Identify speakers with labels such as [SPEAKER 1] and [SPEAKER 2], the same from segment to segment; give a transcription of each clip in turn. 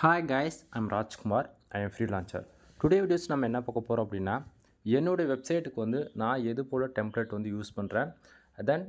[SPEAKER 1] Hi guys, I'm Rajkumar. I am freelancer. Today videos நம்ம என்ன பார்க்க போகிறோம் அப்படின்னா என்னோடய வெப்சைட்டுக்கு வந்து நான் எது போல் டெம்ப்ளேட் வந்து யூஸ் பண்ணுறேன். தென்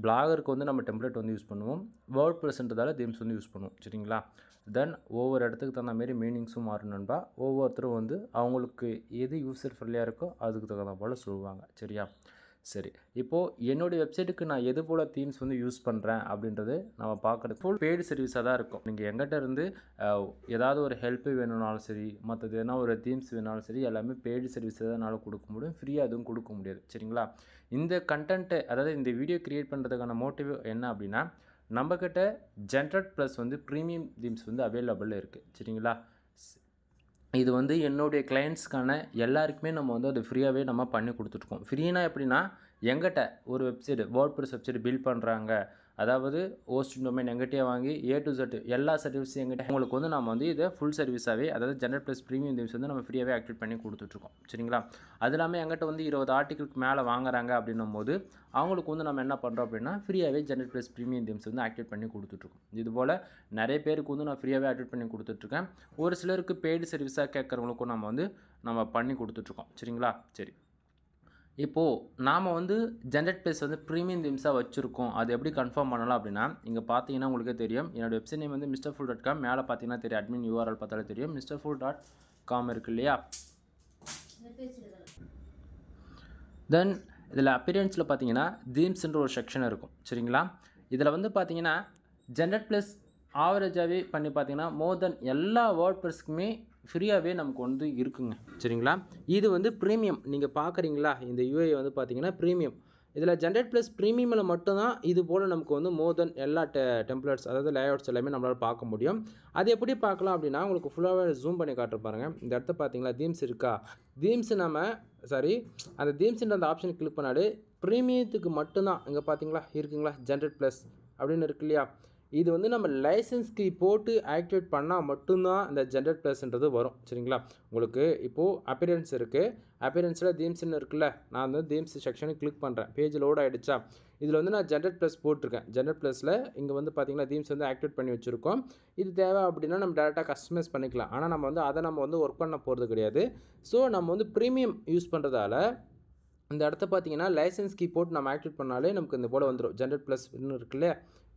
[SPEAKER 1] பிளாகருக்கு வந்து நம்ம டெம்ப்ளேட் வந்து யூஸ் பண்ணுவோம். வேர்ட் ப்ரெசென்ட்றதால தீம்ஸ் வந்து யூஸ் பண்ணுவோம். சரிங்களா? தென் ஒவ்வொரு இடத்துக்கு தகுந்த மாரி மீனிங்ஸும் மாறும் நண்பா. ஒவ்வொருத்தரும் வந்து அவங்களுக்கு எது யூசர் ஃப்ரெண்ட்லியாக இருக்கோ அதுக்கு தகுந்த போல் சொல்லுவாங்க. சரியா? சரி, இப்போது என்னுடைய வெப்சைட்டுக்கு நான் எது போல் தீம்ஸ் வந்து யூஸ் பண்ணுறேன் அப்படின்றது நம்ம பார்க்குறது ஃபுல் பெய்டு சர்வீஸாக தான் இருக்கும். நீங்கள் எங்கிட்ட இருந்து ஏதாவது ஒரு ஹெல்ப்பு வேணும்னாலும் சரி, மற்றது எதனா ஒரு தீம்ஸ் வேணாலும் சரி, எல்லாமே பெய்டு சர்வீஸ் தான் என்னால் கொடுக்க முடியும். ஃப்ரீயாக எதுவும் கொடுக்க முடியாது. சரிங்களா? இந்த கண்டென்ட்டு, அதாவது இந்த வீடியோ க்ரியேட் பண்ணுறதுக்கான மோட்டிவ் என்ன அப்படின்னா, நம்மக்கிட்ட ஜென்ரட் ப்ளஸ் வந்து ப்ரீமியம் தீம்ஸ் வந்து அவைலபிள் இருக்குது. சரிங்களா? இது வந்து என்னுடைய கிளைண்ட்ஸ்க்கான எல்லாருக்குமே நம்ம வந்து அது ஃப்ரீயாகவே நம்ம பண்ணி கொடுத்துட்ருக்கோம். ஃப்ரீனா எப்படின்னா, எங்கிட்ட ஒரு வெப்சைட் வேர்ட்ப்ரெஸ் வெப்சைட் பில்ட் பண்ணுறாங்க, அதாவது ஹோஸ்டிங் டொமைன் எங்கிட்டே வாங்கி A to Z எல்லா சர்வீஸும் எங்கிட்ட உங்களுக்கு வந்து நம்ம வந்து இதை ஃபுல் சர்வீஸாகவே, அதாவது ஜென்ரட் ப்ளஸ் ப்ரீமியம் தீம்ஸ் வந்து நம்ம ஃப்ரீயாகவே ஆக்டிவேட் பண்ணி கொடுத்துட்ருக்கோம். சரிங்களா? அது இல்லாமல் எங்கிட்ட வந்து 20 ஆர்டிகளுக்கு மேலே வாங்குறாங்க அப்படின்னும் போது அவங்களுக்கு வந்து நம்ம என்ன பண்ணுறோம் அப்படின்னா, ஃப்ரீயாகவே ஜென்ரட் ப்ளஸ் ப்ரீமியம் தீம்ஸ் வந்து ஆக்டிவேட் பண்ணி கொடுத்துட்ருக்கோம். இதுபோல் நிறைய பேருக்கு வந்து நான் ஃப்ரீயாகவே ஆக்டிவேட் பண்ணி கொடுத்துட்ருக்கேன். ஒரு சிலருக்கு பெய்டு சர்வீஸாக கேட்குறவங்களுக்கும் நம்ம பண்ணி கொடுத்துட்ருக்கோம். சரிங்களா? சரி, இப்போது நாம் வந்து ஜென்ரட் ப்ளஸ் வந்து ப்ரீமியம் தீம்ஸாக வச்சுருக்கோம். அது எப்படி கன்ஃபார்ம் பண்ணலாம் அப்படின்னா, இங்கே பார்த்தீங்கன்னா உங்களுக்கே தெரியும். என்னோடய வெப்சைட் நேம் வந்து mrfool.com. மேலே பார்த்தீங்கன்னா தெரியும், அட்மின் URL பார்த்தாலே தெரியும், mrfool.com இருக்குது இல்லையா? தென் இதில் அப்பியரன்ஸில் பார்த்தீங்கன்னா தீம்ஸ்ன்ற ஒரு செக்ஷன் இருக்கும். சரிங்களா? இதில் வந்து பார்த்தீங்கன்னா ஜென்ரட் ப்ளஸ் ஆவரேஜாகவே பண்ணி பார்த்தீங்கன்னா மோர் தென் எல்லா வேர்ட் ப்ரெஸ்க்குமே ஃப்ரீயாகவே நமக்கு வந்து இருக்குங்க. சரிங்களா? இது வந்து ப்ரீமியம். நீங்கள் பார்க்குறீங்களா, இந்த யூஐ வந்து பார்த்தீங்கன்னா ப்ரீமியம். இதில் ஜென்ரட் ப்ளஸ் ப்ரீமியமில் மட்டும்தான் இது போல் நமக்கு வந்து மோர் தென் எல்லா டெம்ப்ளேட்ஸ், அதாவது லேஅவுட்ஸ் எல்லாமே நம்மளால் பார்க்க முடியும். அது எப்படி பார்க்கலாம் அப்படின்னா, உங்களுக்கு ஃபுல்லாகவே ஜூம் பண்ணி காட்டுற பாருங்கள். இந்த இடத்த பார்த்தீங்களா, தீம்ஸ் இருக்கா? தீம்ஸ் அந்த தீம்ஸ்ன்ற அந்த ஆப்ஷன் கிளிக் பண்ணாலே ப்ரீமியத்துக்கு மட்டும்தான். இங்கே பார்த்தீங்களா இருக்குங்களா, ஜென்ரட் ப்ளஸ் அப்படின்னு இருக்கு இல்லையா? இது வந்து நம்ம லைசன்ஸ் கீ போட்டு ஆக்டிவேட் பண்ணால் மட்டும்தான் இந்த ஜென்ரட் ப்ளஸ்ன்றது வரும். சரிங்களா? உங்களுக்கு இப்போது அப்பியரன்ஸ் இருக்குது. அப்பியரன்ஸில் தீம்ஸ்ன்னு இருக்குல்ல, நான் வந்து தீம்ஸ் செக்ஷனை கிளிக் பண்ணுறேன். பேஜ் லோட் ஆகிடுச்சா? இதில் வந்து நான் ஜென்ரட் ப்ளஸ் போட்டிருக்கேன். ஜென்ரட் ப்ளஸில் இங்கே வந்து பார்த்திங்கன்னா தீம்ஸ் வந்து ஆக்டிவேட் பண்ணி வச்சுருக்கோம். இது தேவை அப்படின்னா நம்ம டேரெக்டாக கஸ்டமைஸ் பண்ணிக்கலாம். ஆனால் நம்ம வந்து ஒர்க் பண்ண போகிறது கிடையாது. ஸோ நம்ம வந்து ப்ரீமியம் யூஸ் பண்ணுறதால இந்த இடத்த பார்த்தீங்கன்னா லைசன்ஸ் கீ போட்டு நம்ம ஆக்டிவேட் பண்ணாலே நமக்கு இந்த போல் வந்துடும். ஜென்ரட் ப்ளஸ் இருக்குல்ல,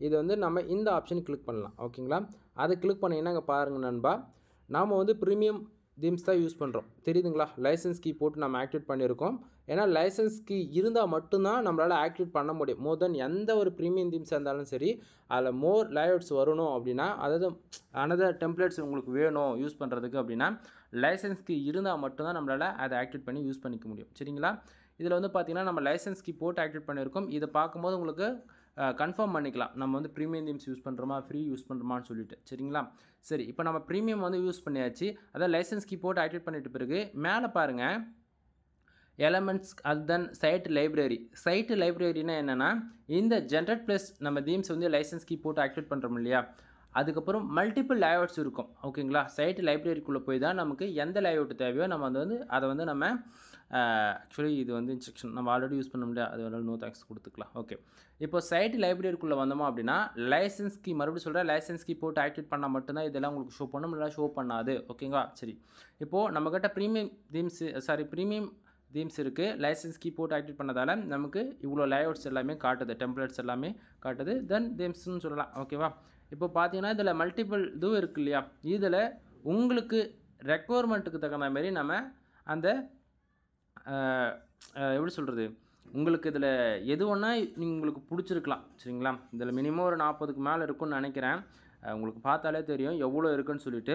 [SPEAKER 1] இது வந்து நம்ம இந்த ஆப்ஷன் கிளிக் பண்ணலாம். ஓகேங்களா? அதை கிளிக் பண்ணிங்கன்னா இங்கே பாருங்கள் நண்பா, நாம் வந்து ப்ரீமியம் தீம்ஸ் தான் யூஸ் பண்ணுறோம். தெரியுதுங்களா? லைசன்ஸ் கீ போட்டு நம்ம ஆக்டிவேட் பண்ணியிருக்கோம். ஏன்னா லைசன்ஸ் கீ இருந்தால் மட்டும்தான் நம்மளால் ஆக்டிவேட் பண்ண முடியும். மோர் தென் எந்த ஒரு ப்ரீமியம் தீம்ஸாக இருந்தாலும் சரி, அதில் மோர் லேஅவுட்ஸ் வரணும் அப்படின்னா, அதாவது அனதர் டெம்ப்ளேட்ஸ் உங்களுக்கு வேணும் யூஸ் பண்ணுறதுக்கு அப்படின்னா, லைசன்ஸ் கீ இருந்தால் மட்டும்தான் நம்மளால் அதை ஆக்டிவேட் பண்ணி யூஸ் பண்ணிக்க முடியும். சரிங்களா? இதில் வந்து பார்த்திங்கன்னா நம்ம லைசன்ஸ் கீ போட்டு ஆக்டிவேட் பண்ணியிருக்கோம். இதை பார்க்கும்போது உங்களுக்கு கன்ஃபார்ம் பண்ணிக்கலாம், நம்ம வந்து ப்ரீமியம் தீம்ஸ் யூஸ் பண்ணுறோமா, ஃப்ரீ யூஸ் பண்ணுறோமான்னு சொல்லிட்டு. சரிங்களா? சரி, இப்போ நம்ம ப்ரீமியம் வந்து யூஸ் பண்ணியாச்சு. அதான் லைசன்ஸ் கீ போட்டு ஆக்டிவேட் பண்ணிட்ட பிறகு மேலே பாருங்கள் எலமெண்ட்ஸ், தென் சைட் லைப்ரரினா என்னென்னா, இந்த ஜென்ரட் ப்ளஸ் நம்ம தீம்ஸ் வந்து லைசன்ஸ் கீ போட்டு ஆக்டிவேட் பண்ணுறோம் இல்லையா, அதுக்கப்புறம் மல்டிபிள் லேஅவுட்ஸ் இருக்கும். ஓகேங்களா? சைட் லைப்ரரிக்குள்ளே போய் தான் நமக்கு எந்த லேஅவுட் தேவையோ நம்ம அதை வந்து நம்ம ஆக்சுவலி இது வந்து இன்ஸ்ட்ரக்ஷன் நம்ம ஆல்ரெடி யூஸ் பண்ண முடியாது, அது வேணாலும் நோ தேங்க்ஸ் கொடுத்துக்கலாம். ஓகே, இப்போ சைட் லைப்ரரிக்குள்ளே வந்தோமா அப்படின்னா லைசன்ஸ் கீ, மறுபடியும் சொல்கிறேன், லைசன்ஸ் கீ போட்டு ஆக்டிவேட் பண்ணால் மட்டும்தான் இதெல்லாம் உங்களுக்கு ஷோ பண்ணும், இல்லை ஷோ பண்ணாது. ஓகேங்களா? சரி, இப்போது நம்மக்கிட்ட ப்ரீமியம் தீம்ஸ் இருக்குது. லைசன்ஸ் கீ போட்டு ஆக்டிவேட் பண்ணதால் நமக்கு இவ்வளோ லேஅவுட்ஸ் எல்லாமே காட்டுது, டெம்ப்ளேட்ஸ் எல்லாமே காட்டுது. தென் தீம்ஸ்னு சொல்லலாம். ஓகேவா? இப்போ பார்த்தீங்கன்னா இதில் மல்டிபிள் இதுவும் இருக்குது இல்லையா, இதில் உங்களுக்கு ரெக்குவயர்மெண்ட்டுக்கு தகுந்த மாதிரி நம்ம அந்த எப்படி சொல்கிறது, உங்களுக்கு இதில் எது ஒன்றா உங்களுக்கு பிடிச்சிருக்கலாம். சரிங்களா? இதில் மினிமம் ஒரு 40க்கு மேலே இருக்குன்னு நினைக்கிறேன். உங்களுக்கு பார்த்தாலே தெரியும் எவ்வளோ இருக்குன்னு சொல்லிட்டு.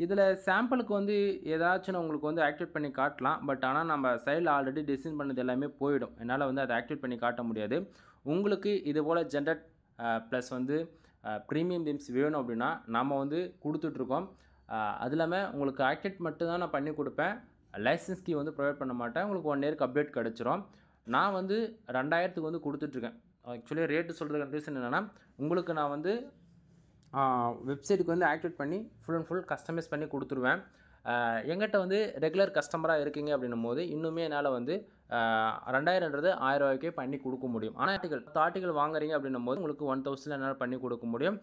[SPEAKER 1] இதில் சாம்பிளுக்கு வந்து ஏதாச்சும் உங்களுக்கு வந்து ஆக்டிவேட் பண்ணி காட்டலாம். பட் ஆனால் நம்ம சைடில் ஆல்ரெடி டிசைன் பண்ணது எல்லாமே போயிடும். என்னால் வந்து அதை ஆக்டிவேட் பண்ணி காட்ட முடியாது. உங்களுக்கு இது போல் ஜென்ரட் ப்ளஸ் வந்து ப்ரீமியம் தீம்ஸ் வேணும் அப்படின்னா நம்ம வந்து கொடுத்துட்ருக்கோம். அது இல்லாமல் உங்களுக்கு ஆக்டிவேட் மட்டும் தான் நான் பண்ணி கொடுப்பேன். லைசன்ஸ் கீ வந்து ப்ரொவைட் பண்ண மாட்டேன். உங்களுக்கு 1 இயருக்கு அப்டேட் கிடச்சிரும். நான் வந்து 2000க்கு வந்து கொடுத்துட்ருக்கேன். ஆக்சுவலி ரேட்டு சொல்கிறதுக்கு ரீசன் என்னென்னா, உங்களுக்கு நான் வந்து வெப்சைட்டுக்கு வந்து ஆக்டிவேட் பண்ணி ஃபுல் அண்ட் ஃபுல் கஸ்டமைஸ் பண்ணி கொடுத்துருவேன். எங்கிட்ட வந்து ரெகுலர் கஸ்டமராக இருக்கீங்க அப்படின்னும்போது இன்னுமே என்னால் வந்து 2000ன்றது 1000 ரூபாய்க்கே பண்ணி கொடுக்க முடியும். ஆனால் ஆர்டிகல் வாங்குறீங்க அப்படின்னும்போது உங்களுக்கு 1000 என்னால் பண்ணி கொடுக்க முடியும்.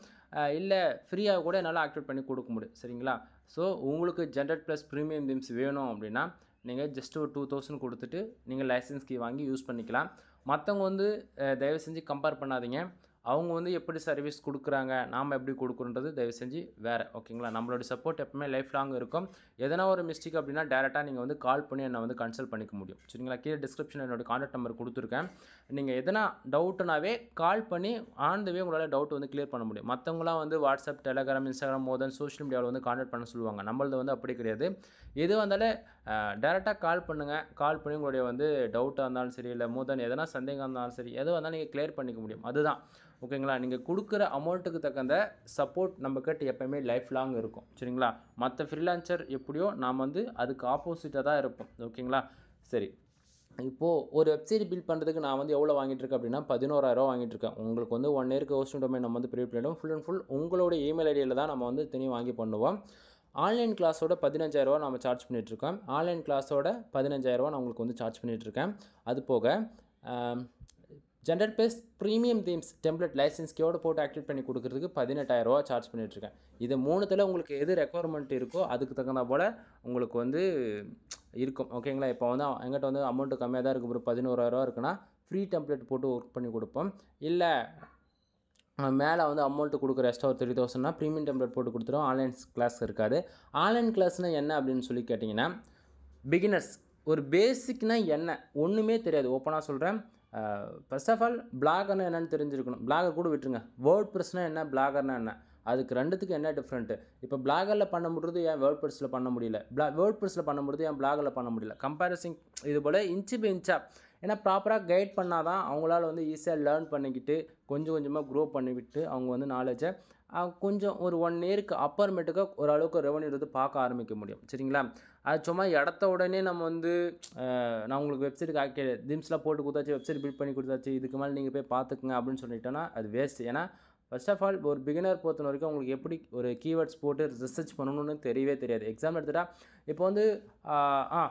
[SPEAKER 1] இல்லை ஃப்ரீயாக கூட என்னால் ஆக்டிவேட் பண்ணி கொடுக்க முடியும். சரிங்களா? ஸோ உங்களுக்கு ஜென்ரேட் ப்ளஸ் ப்ரீமியம் தீம்ஸ் வேணும் அப்படின்னா நீங்கள் ஜஸ்ட் ஒரு 2000 கொடுத்துட்டு நீங்கள் லைசன்ஸ் கீ வாங்கி யூஸ் பண்ணிக்கலாம். மற்றவங்க வந்து தயவு செஞ்சு கம்பேர் பண்ணாதீங்க. அவங்க வந்து எப்படி சர்வீஸ் கொடுக்குறாங்க, நாம் எப்படி கொடுக்குறோன்றது தயவு செஞ்சு வேறு. ஓகேங்களா? நம்மளோட சப்போர்ட் எப்பவுமே லைஃப் லாங் இருக்கும். எதனா ஒரு மிஸ்டேக் அப்படின்னா டேரெக்டாக நீங்கள் வந்து கால் பண்ணி என்னை வந்து கன்சல்ட் பண்ணிக்க முடியும். சரிங்களா? கீழே டிஸ்கிரிப்ஷனில் என்னோடய கான்டாக்ட் நம்பர் கொடுத்துருக்கேன். நீங்கள் எதனா டவுட்டுனாவே கால் பண்ணி ஆன் த வே உங்களால் டவுட் வந்து கிளியர் பண்ண முடியும். மற்றவங்களாம் வந்து வாட்ஸ்அப், டெலகிராம், இன்ஸ்டாகிராம் மோதன் சோஷியல் மீடியாவில் வந்து கான்டாக்ட் பண்ண சொல்லுவாங்க. நம்மளது வந்து அப்படி கிடையாது. எது வந்தாலும் டேரெக்டாக கால் பண்ணுங்கள். கால் பண்ணி உங்களுடைய வந்து டவுட்டாக இருந்தாலும் சரி, இல்லை மோதன் எதனா சந்தேகம் இருந்தாலும் சரி, எது வந்தாலும் நீங்கள் கிளியர் பண்ணிக்க முடியும். அதுதான். ஓகேங்களா? நீங்கள் கொடுக்குற அமௌண்ட்டுக்கு தகுந்த சப்போர்ட் நம்மக்கிட்ட எப்போயுமே லைஃப் லாங் இருக்கும். சரிங்களா? மற்ற ஃப்ரீலான்சர் எப்படியோ நாம் வந்து அதுக்கு ஆப்போசிட்டாக தான் இருப்போம். ஓகேங்களா? சரி, இப்போது ஒரு வெப்சைட் பில்ட் பண்ணுறதுக்கு நான் வந்து எவ்வளோ வாங்கிட்டு இருக்கேன் அப்படின்னா 11,000 வாங்கிட்டு இருக்கேன். உங்களுக்கு வந்து 1 இயருக்கு ஹோஸ்டிங் டொமைன் நம்ம வந்து ப்ரிவேட் பண்ணிவிடும். ஃபுல் அண்ட் ஃபுல் உங்களோட இமெயில் ஐடியில் தான் நம்ம வந்து தனியாக வாங்கி பண்ணுவோம். ஆன்லைன் கிளாஸோட 15,000 நம்ம சார்ஜ் பண்ணிகிட்ருக்கோம். ஆன்லைன் கிளாஸோட 15,000 நான் உங்களுக்கு வந்து சார்ஜ் பண்ணிகிட்ருக்கேன். அது போக generate plus premium themes template license கீயோடு போட்டு ஆக்டிவேட் பண்ணி கொடுக்குறதுக்கு 18,000 சார்ஜ் பண்ணிகிட்ருக்கேன். இது மூணுத்தில் உங்களுக்கு எது ரெக்குவயர்மெண்ட் இருக்கோ அதுக்கு தகுந்த போல் உங்களுக்கு வந்து இருக்கும். ஓகேங்களா? இப்போ வந்து எங்கிட்ட வந்து அமௌண்ட்டு கம்மியாக தான் இருக்குது, ஒரு 11,000 இருக்குன்னா ஃப்ரீ டெம்ப்ளேட் போட்டு ஒர்க் பண்ணி கொடுப்போம். இல்லை மேலே வந்து அமௌண்ட்டு கொடுக்குற எக்ஸ்ட்ரா ஒரு 30,000னா ப்ரீமியம் டெம்ப்ளேட் போட்டு கொடுத்துருவோம். ஆன்லைன் கிளாஸ் இருக்காது. ஆன்லைன் கிளாஸ்னால் என்ன அப்படின்னு சொல்லி கேட்டிங்கன்னா, பிகினர்ஸ் ஒரு பேசிக்னால் என்ன ஒன்றுமே தெரியாது. ஓப்பனாக சொல்கிறேன். ஃபர்ஸ்ட் ஆஃப் ஆல் பிளாகர்னா என்னென்னு தெரிஞ்சிருக்கணும். பிளாகர் கூட விட்டுருங்க. வேர்ட் ப்ரெஸ்னால் என்ன, பிளாகர்னா என்ன, அதுக்கு ரெண்டுத்துக்கு என்ன டிஃப்ரெண்ட்டு? இப்போ பிளாகரில் பண்ண முடியுது, ஏன் வேர்ட் ப்ரெஸ்ஸில் பண்ண முடியல? வேர்ட் ப்ரெஸ்ஸில் பண்ண முடியுது, ஏன் பிளாகரில் பண்ண முடியல? கம்பேரிசிங் இது போல் இன்ச்சு பை இன்ச்சாக, ஏன்னா ப்ராப்பராக கைட் பண்ணால் தான் அவங்களால வந்து ஈஸியாக லேர்ன் பண்ணிக்கிட்டு கொஞ்சம் கொஞ்சமாக க்ரோ பண்ணிவிட்டு அவங்க வந்து நாலேஜை கொஞ்சம் ஒரு 1 இயருக்கு அப்புறமேட்டுக்கு ஓரளவுக்கு ரெவன்யூ எடுத்து பார்க்க ஆரம்பிக்க முடியும். சரிங்களா? அது சும்மா இடத்த உடனே நம்ம வந்து நான் உங்களுக்கு வெப்சைட்டுக்கு தீம்ஸ்லாம் போட்டு கொடுத்தாச்சு, வெப்சைட் பில்ட் பண்ணி கொடுத்தாச்சு, இதுக்கு மேலே நீங்கள் போய் பார்த்துக்குங்க அப்படின்னு சொல்லிட்டோன்னா அது வேஸ்ட். ஏன்னா ஃபர்ஸ்ட் ஆஃப் ஆல் ஒரு பிகினர் பொறுத்த வரைக்கும் உங்களுக்கு எப்படி ஒரு கீவேர்ட்ஸ் போட்டு ரிசர்ச் பண்ணணும்னு தெரியவே தெரியாது. எக்ஸாம்பிள் எடுத்துகிட்டா இப்போ வந்து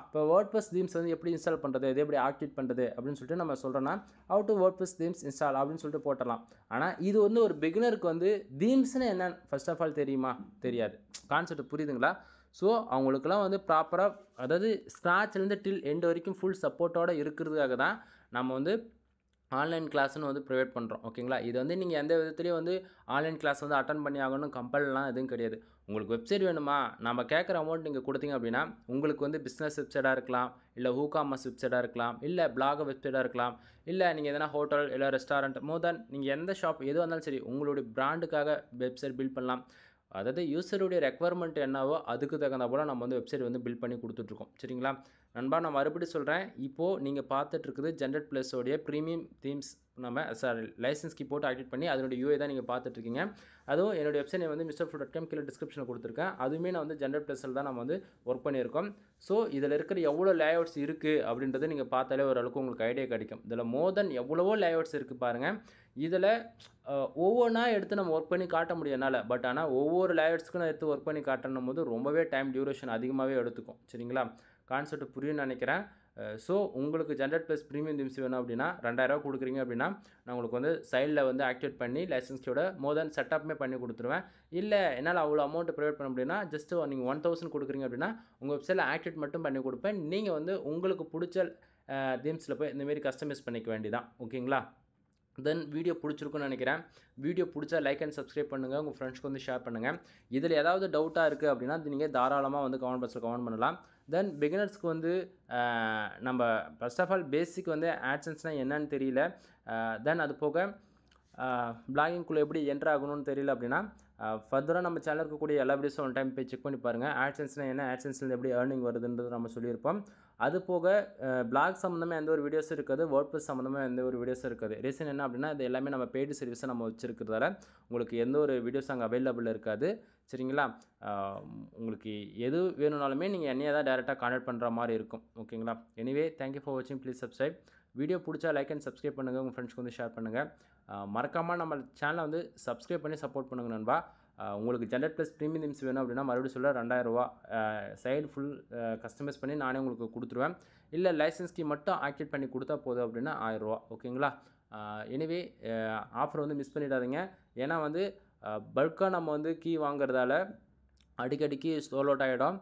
[SPEAKER 1] இப்போ வேர்ட்ப்ரெஸ் தீம்ஸ் வந்து எப்படி இன்ஸ்டால் பண்ணுறது, இது எப்படி ஆக்டிவேட் பண்ணுறது அப்படின்னு சொல்லிட்டு நம்ம சொல்கிறோன்னா how to WordPress themes install அப்படின்னு சொல்லிட்டு போட்டலாம். ஆனால் இது வந்து ஒரு பிகினருக்கு வந்து தீம்ஸ்னு என்னன்னு ஃபர்ஸ்ட் ஆஃப் ஆல் தெரியுமா? தெரியாது. கான்செப்ட் புரியுதுங்களா? ஸோ அவங்களுக்குலாம் வந்து ப்ராப்பராக, அதாவது ஸ்க்ராட்ச்லேருந்து டில் எண்டு வரைக்கும் ஃபுல் சப்போர்ட்டோடு இருக்கிறதுக்காக தான் நம்ம வந்து ஆன்லைன் கிளாஸ்னு வந்து ப்ரொவைட் பண்ணுறோம். ஓகேங்களா? இது வந்து நீங்கள் எந்த விதத்துலேயும் வந்து ஆன்லைன் கிளாஸ் வந்து அட்டன் பண்ணி ஆகணும் கம்பல்லாம் எதுவும் கிடையாது. உங்களுக்கு வெப்சைட் வேணுமா, நம்ம கேட்குற அமௌண்ட் நீங்கள் கொடுத்தீங்க அப்படின்னா உங்களுக்கு வந்து பிஸ்னஸ் வெப்சைட்டாக இருக்கலாம், இல்லை WooCommerce வெப்சைட்டாக இருக்கலாம், இல்லை பிளாக் வெப்சைட்டாக இருக்கலாம், இல்லை நீங்கள் எதனா ஹோட்டல் இல்லை ரெஸ்டாரண்ட் மோர் நீங்கள் எந்த ஷாப் எது வந்தாலும் சரி உங்களுடைய பிராண்டுக்காக வெப்சைட் பில்ட் பண்ணலாம். அதாவது யூஸருடைய ரெக்குவயர்மெண்ட் என்னவோ அதுக்கு தகுந்த போல் நம்ம வந்து வெப்சைட் வந்து பில்ட் பண்ணி கொடுத்துட்ருக்கோம். சரிங்களா நண்பா? நான் மறுபடியும் சொல்கிறேன். இப்போது நீங்கள் பார்த்துட்ருக்குது ஜென்ரேட் ப்ளஸோடைய ப்ரீமியம் தீம்ஸ் நம்ம லைசன்ஸ் கீ போட்டு ஆக்டிவேட் பண்ணி அதனுடைய யூஏ தான் நீங்கள் பார்த்துட்ருக்கீங்க. அதுவும் என்னுடைய வெப்சைட் வந்து mrfood.com கீழே டிஸ்கிரிப்ஷனில் கொடுத்துருக்கேன். அதுவுமே நான் வந்து ஜென்ரேட் ப்ளஸில் தான் நம்ம வந்து ஒர்க் பண்ணியிருக்கோம். ஸோ இதில் இருக்கிற எவ்வளோ லேஅவுட்ஸ் இருக்குது அப்படின்றத நீங்கள் பார்த்தாலே ஓரளவுக்கு உங்களுக்கு ஐடியா கிடைக்கும். இதில் மோர் தென் எவ்வளவோ லேஅவுட்ஸ் இருக்குது பாருங்கள். இதில் ஒவ்வொன்றா எடுத்து நம்ம ஒர்க் பண்ணி காட்ட முடியும் என்னால். பட் ஆனால் ஒவ்வொரு லேஅவுட்ஸ்க்கும் நான் எடுத்து ஒர்க் பண்ணி காட்டணும் போது ரொம்பவே டைம் டியூரேஷன் அதிகமாகவே எடுத்துக்கும். சரிங்களா? கான்செப்ட் புரியும்னு நினைக்கிறேன். ஸோ உங்களுக்கு ஜென்ரேட் ப்ளஸ் ப்ரீமியம் தீம்ஸ் வேணும் அப்படின்னா 2,000 கொடுக்குறீங்க அப்படின்னா நான் உங்களுக்கு வந்து சைடில் வந்து ஆக்டிவேட் பண்ணி லைசன்ஸோட மோர் தென் செட்டப்புமே பண்ணி கொடுத்துருவேன். இல்லை என்னால் அவ்வளோ அமௌண்ட் ப்ரொவைட் பண்ண முடியும்னா ஜஸ்ட் நீங்கள் 1,000 கொடுக்குறீங்க அப்படின்னா உங்கள் வெப்சைட்டில் ஆக்டிவேட் மட்டும் பண்ணி கொடுப்பேன். நீங்கள் வந்து உங்களுக்கு பிடிச்ச தீம்ஸில் போய் இந்தமாரி கஸ்டமைஸ் பண்ணிக்க வேண்டியதான். ஓகேங்களா? தென் வீடியோ பிடிச்சிருக்குன்னு நினைக்கிறேன். வீடியோ பிடிச்சா லைக் அண்ட் சப்ஸ்கிரைப் பண்ணுங்கள். உங்கள் ஃப்ரெண்ட்ஸ்க்கு வந்து ஷேர் பண்ணுங்கள். இதில் ஏதாவது டவுட்டாக இருக்குது அப்படின்னா அது நீங்கள் தாராளமாக வந்து கமெண்ட் பாக்ஸில் கமெண்ட் பண்ணலாம். தென் பிகினர்ஸ்க்கு வந்து நம்ம ஃபர்ஸ்ட் ஆஃப் ஆல் பேசிக் வந்து ஆட்சன்ஸ்னால் என்னன்னு தெரியல. தென் அது போக பிளாகிங்குள்ளே எப்படி என்ட்ரு ஆகணும்னு தெரியல அப்படின்னா ஃபர்தராக நம்ம சேனல் இருக்கக்கூடிய எல்லா வீடியோஸும் ஒன் டைம் போய் செக் பண்ணி பாருங்கள். ஆட்சன்ஸ்னால் என்ன, ஆட்சன்ஸ்லேருந்து எப்படி ஏர்னிங் வருதுன்றது நம்ம சொல்லியிருப்போம். அது போக பிளாக் சம்மந்தமாக எந்த ஒரு வீடியோஸும் இருக்காது, வேர்ட்ப்ரெஸ் சம்மந்தமாக எந்த ஒரு வீடியோஸும் இருக்காது. ரீசன் என்ன அப்படின்னா இது எல்லாமே நம்ம பெய்டு சர்வீஸை நம்ம வச்சுருக்கிறதால உங்களுக்கு எந்த ஒரு வீடியோஸ் அங்கே அவைலபிள் இருக்காது. சரிங்களா? உங்களுக்கு எது வேணும்னாலுமே நீங்கள் என்னையை தான் டேரெக்டாக கான்டாக்ட் பண்ணுற மாதிரி இருக்கும். ஓகேங்களா? எனிவே தேங்க்யூ ஃபார் வாட்சிங். Please subscribe. வீடியோ பிடிச்சா லைக் அண்ட் சப்ஸ்கிரைப் பண்ணுங்கள். உங்கள் ஃப்ரெண்ட்ஸ்க்கு வந்து ஷேர் பண்ணுங்கள். மறக்காமல் நம்ம சேனலை வந்து சப்ஸ்கிரைப் பண்ணி சப்போர்ட் பண்ணுங்கள் நண்பா. உங்களுக்கு ஜென்ரேட் ப்ளஸ் ப்ரீமியம் தீம்ஸ் வேணும் அப்படின்னா மறுபடியும் சொல்ல ரூ. 2000 சைடு ஃபுல் கஸ்டமைஸ் பண்ணி நானே உங்களுக்கு கொடுத்துருவேன். இல்லை லைசன்ஸ் கீ மட்டும் ஆக்டிவேட் பண்ணி கொடுத்தா போதும் அப்படின்னா ரூ. 1000 ஓகேங்களா. எனிவே ஆஃபர் வந்து மிஸ் பண்ணிடாதீங்க. ஏன்னா வந்து பல்காக நம்ம வந்து கீ வாங்குறதால அடிக்கடிக்கு ஸ்லோல் அவுட் ஆகிடும்.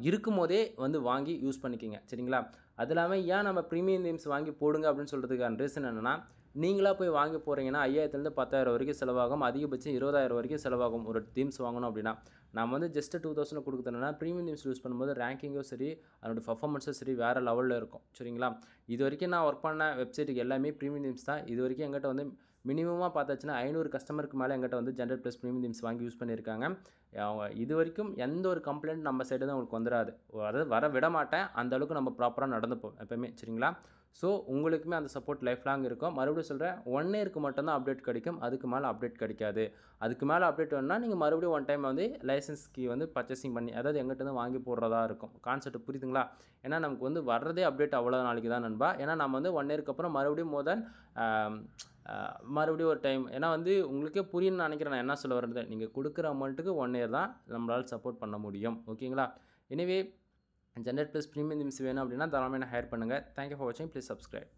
[SPEAKER 1] இருக்கும் போதே வந்து வாங்கி யூஸ் பண்ணிக்கிங்க சரிங்களா. அது இல்லாமல் ஏன் நம்ம ப்ரீமியம் தீம்ஸ் வாங்கி போடுங்க அப்படின்னு சொல்கிறதுக்கான ரீசன் என்னென்னா, நீங்களாக போய் வாங்கி போகிறீங்கன்னா 5000லேருந்து 10,000 வரைக்கும் செலவாகும். அதிகபட்சம் 20,000 வரைக்கும் செலவாகும் ஒரு தீம்ஸ் வாங்கணும் அப்படின்னா. நம்ம வந்து ஜஸ்ட்டு 2000 கொடுக்குறதுனா ப்ரீமியம் தீம்ஸ் யூஸ் பண்ணும்போது ரேங்கிங்கும் சரி, அதோட பர்ஃபார்மன்ஸும் சரி வேறு லெவலில் இருக்கும் சரிங்களா. இது வரைக்கும் நான் ஒர்க் பண்ண வெப்சைட்டுக்கு எல்லாமே ப்ரீமியம் தீம்ஸ் தான். இது வரைக்கும் எங்கிட்ட வந்து மினிமமாக பார்த்தாச்சுன்னா 500 கஸ்டமருக்கு மேலே எங்கிட்ட வந்து ஜென்ரேட் ப்ளஸ் ப்ரீமியம் தீம்ஸ் வாங்கி யூஸ் பண்ணியிருக்காங்க. இது வரைக்கும் எந்த ஒரு கம்ப்ளைண்ட் நம்ம சைடு தான் உங்களுக்கு வந்துடாது. அதாவது வர விட மாட்டேன். அந்த அளவுக்கு நம்ம ப்ராப்பராக நடந்துப்போம் எப்போயுமே சரிங்களா. ஸோ உங்களுக்குமே அந்த சப்போர்ட் லைஃப் லாங் இருக்கும். மறுபடியும் சொல்கிறேன், 1 இயருக்கு மட்டும்தான் அப்டேட் கிடைக்கும். அதுக்கு மேலே அப்டேட் கிடைக்காது. அதுக்கு மேலே அப்டேட் வேணும்னா நீங்கள் மறுபடியும் ஒன் டைம் வந்து லைசன்ஸ் கீ வந்து பர்ச்சேசிங் பண்ணி, அதாவது எங்கிட்ட வாங்கி போடுறதா இருக்கும். கான்செப்ட் புரியுதுங்களா. ஏன்னா நமக்கு வந்து வர்றதே அப்டேட் அவ்வளோ நாளைக்கு தான் நண்பா. ஏன்னா நம்ம வந்து 1 இயருக்கு அப்புறம் மறுபடியும் மறுபடியும் ஒரு டைம், ஏன்னா வந்து உங்களுக்கே புரியும்னு நினைக்கிறேன் நான் என்ன சொல்ல வர்றது. நீங்கள் கொடுக்குற அமௌண்ட்டுக்கு 1 இயர் தான் நம்மளால் சப்போர்ட் பண்ண முடியும் ஓகேங்களா. Anyway generate plus premium themes வேணும் அப்படின்னா தாராளமாக ஹையர் பண்ணுங்கள். தேங்க்யூ ஃபார் வாட்சிங். Please subscribe.